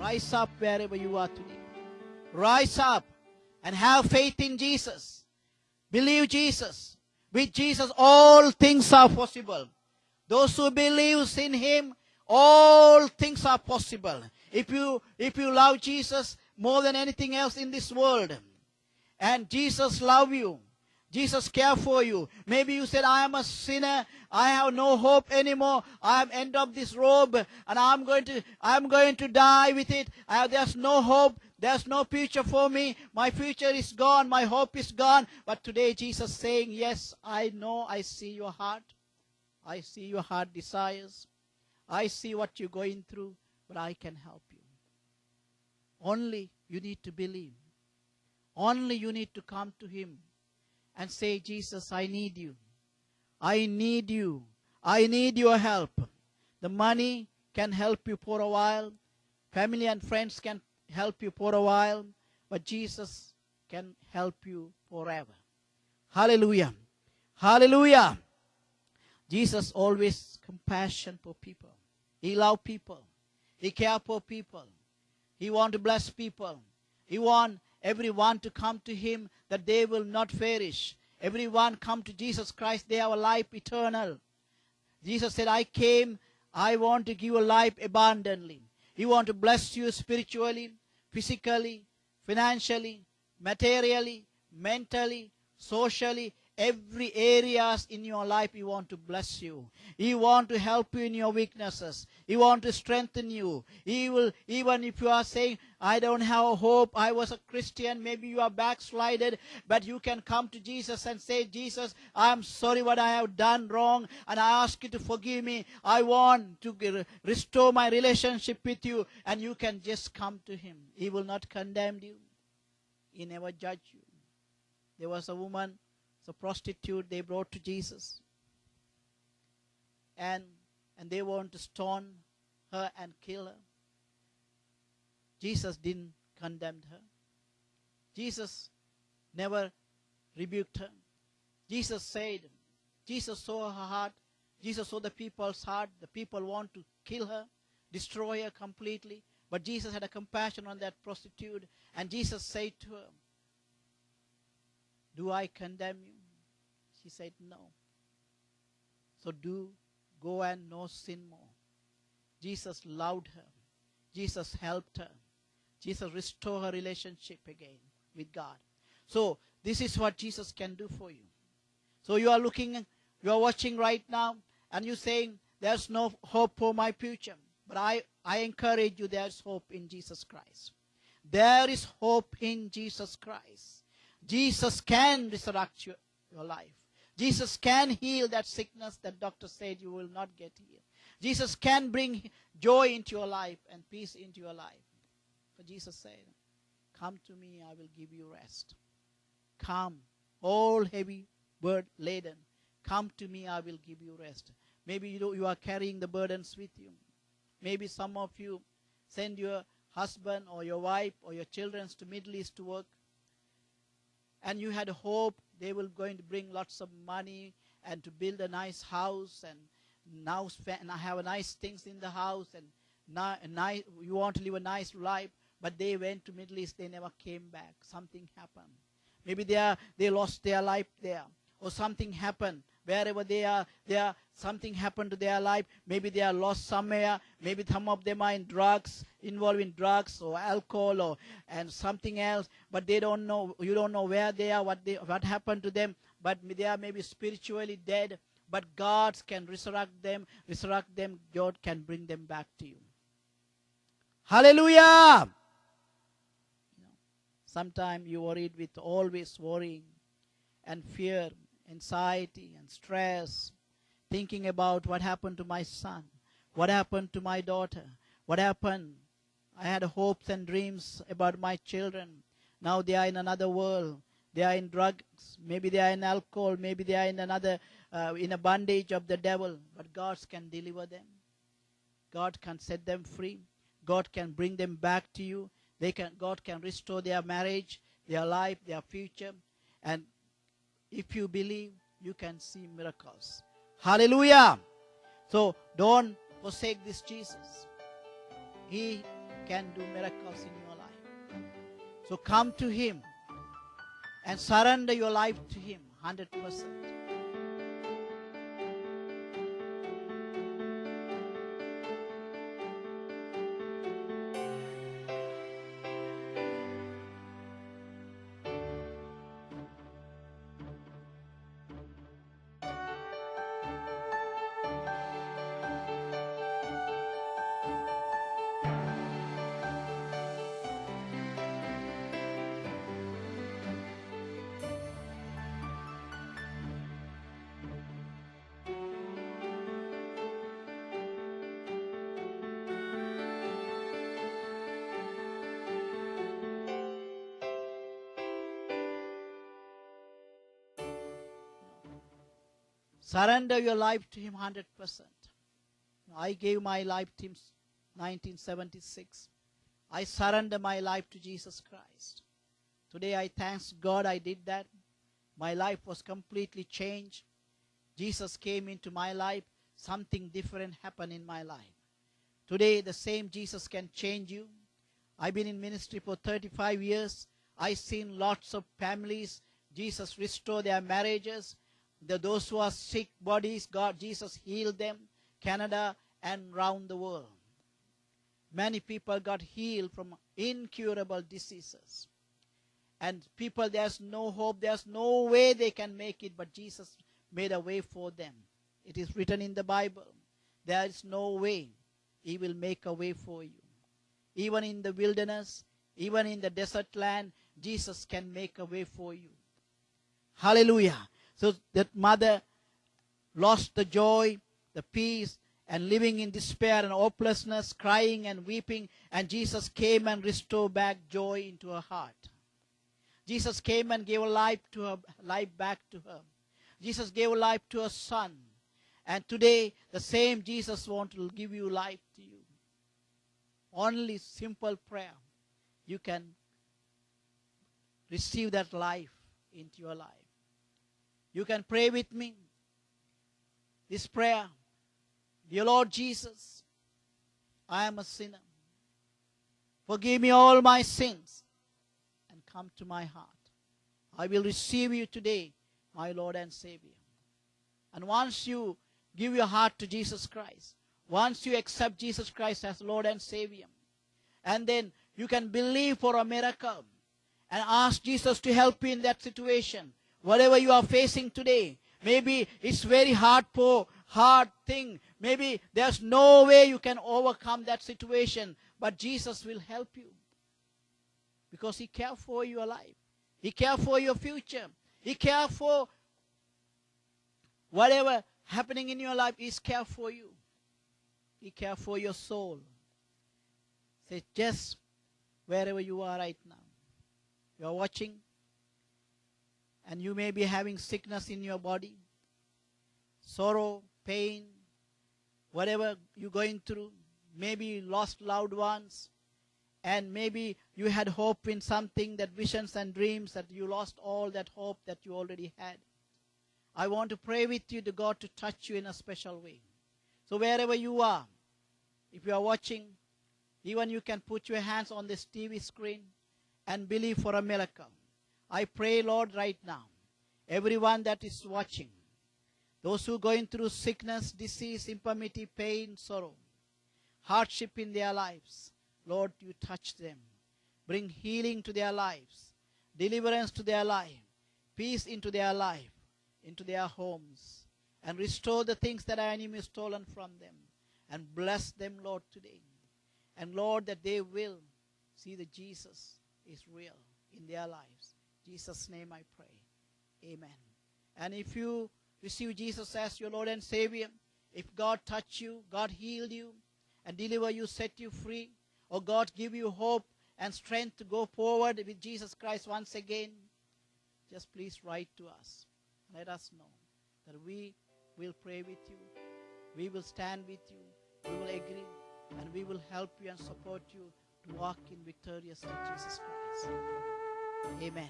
Rise up wherever you are today. Rise up and have faith in Jesus. Believe Jesus. With Jesus, all things are possible. Those who believe in Him, all things are possible. If you love Jesus more than anything else in this world, and Jesus loves you, Jesus cares for you. Maybe you said, I am a sinner. I have no hope anymore. I am end of this rope, and I'm going to die with it. There's no hope. There's no future for me. My future is gone. My hope is gone. But today Jesus saying, yes, I know. I see your heart. I see your heart desires. I see what you're going through, but I can help you. Only you need to believe. Only you need to come to Him and say, Jesus, I need you. I need you. I need your help. The money can help you for a while. Family and friends can help you for a while. But Jesus can help you forever. Hallelujah. Hallelujah. Jesus always compassion for people. He loves people. He cares for people. He wants to bless people. He wants everyone to come to Him that they will not perish. Everyone come to Jesus Christ, they have a life eternal. Jesus said, I came, I want to give a life abundantly. He wants to bless you spiritually, physically, financially, materially, mentally, socially, every areas in your life He wants to bless you. He wants to help you in your weaknesses. He wants to strengthen you. He will, even if you are saying, I don't have a hope, I was a Christian, maybe you are backslided, but you can come to Jesus and say, Jesus, I'm sorry what I have done wrong, and I ask you to forgive me. I want to restore my relationship with you, and you can just come to Him. He will not condemn you. He never judge you. There was a woman, a prostitute, they brought to Jesus. And they want to stone her and kill her. Jesus didn't condemn her. Jesus never rebuked her. Jesus said, Jesus saw her heart. Jesus saw the people's heart. The people want to kill her, destroy her completely. But Jesus had a compassion on that prostitute. And Jesus said to her, do I condemn you? She said, no. So go and no sin more. Jesus loved her. Jesus helped her. Jesus restored her relationship again with God. So this is what Jesus can do for you. So you are watching right now, and you're saying, there's no hope for my future. But I encourage you, there's hope in Jesus Christ. There is hope in Jesus Christ. Jesus can resurrect your life. Jesus can heal that sickness that doctor said you will not get healed. Jesus can bring joy into your life and peace into your life. For Jesus said, come to me, I will give you rest. Come, all heavy burden laden. Come to me, I will give you rest. Maybe you are carrying the burdens with you. Maybe some of you send your husband or your wife or your children to Middle East to work. And you had hope they were going to bring lots of money and to build a nice house and now have nice things in the house and you want to live a nice life. But they went to Middle East, they never came back. Something happened. Maybe they lost their life there. Or something happened. Wherever they are, something happened to their life. Maybe they are lost somewhere. Maybe some of them are involved in drugs or alcohol and something else. But they don't know. You don't know where they are, what happened to them. But they are maybe spiritually dead. But God can resurrect them. God can bring them back to you. Hallelujah! Sometimes you worried with always worrying and fear, anxiety and stress, thinking about what happened to my son, what happened to my daughter, what happened. I had hopes and dreams about my children. Now they are in another world. They are in drugs. Maybe they are in alcohol. Maybe they are in in a bondage of the devil. But God can deliver them. God can set them free. God can bring them back to you. God can restore their marriage, their life, their future. And if you believe, you can see miracles. Hallelujah. So don't forsake this Jesus. He can do miracles in your life. So come to Him and surrender your life to Him 100%. Surrender your life to Him 100%. I gave my life to Him 1976. I surrender my life to Jesus Christ. Today I thanks God I did that. My life was completely changed. Jesus came into my life. Something different happened in my life. Today the same Jesus can change you. I've been in ministry for 35 years. I've seen lots of families. Jesus restore their marriages. Those who are sick bodies, Jesus healed them. Canada and around the world. Many people got healed from incurable diseases. And people, there's no hope, there's no way they can make it, but Jesus made a way for them. It is written in the Bible. There is no way. He will make a way for you. Even in the wilderness, even in the desert land, Jesus can make a way for you. Hallelujah. So that mother lost the joy, the peace, and living in despair and hopelessness, crying and weeping, and Jesus came and restored back joy into her heart. Jesus came and gave life back to her. Jesus gave life to her son. And today, the same Jesus wants to give you life to you. Only simple prayer, you can receive that life into your life. You can pray with me this prayer. Dear Lord Jesus, I am a sinner. Forgive me all my sins and come to my heart. I will receive you today, my Lord and Savior. And once you give your heart to Jesus Christ, once you accept Jesus Christ as Lord and Savior, and then you can believe for a miracle and ask Jesus to help you in that situation. Whatever you are facing today, maybe it's very hard thing. Maybe there's no way you can overcome that situation, but Jesus will help you because He cares for your life. He cares for your future. He cares for whatever happening in your life. He cares for you. He cares for your soul. Say, just wherever you are right now, you are watching, and you may be having sickness in your body, sorrow, pain, whatever you're going through. Maybe you lost loved ones, and maybe you had hope in something, that visions and dreams, that you lost all that hope that you already had. I want to pray with you to God to touch you in a special way. So wherever you are, if you are watching, even you can put your hands on this TV screen and believe for a miracle. I pray, Lord, right now, everyone that is watching, those who are going through sickness, disease, infirmity, pain, sorrow, hardship in their lives, Lord, you touch them. Bring healing to their lives, deliverance to their life, peace into their life, into their homes, and restore the things that our enemy has stolen from them, and bless them, Lord, today. And Lord, that they will see that Jesus is real in their lives. In Jesus' name I pray. Amen. And if you receive Jesus as your Lord and Savior, if God touched you, God healed you, and deliver you, set you free, or God give you hope and strength to go forward with Jesus Christ once again, just please write to us. Let us know that we will pray with you. We will stand with you. We will agree, and we will help you and support you to walk in victorious in Jesus Christ. Amen.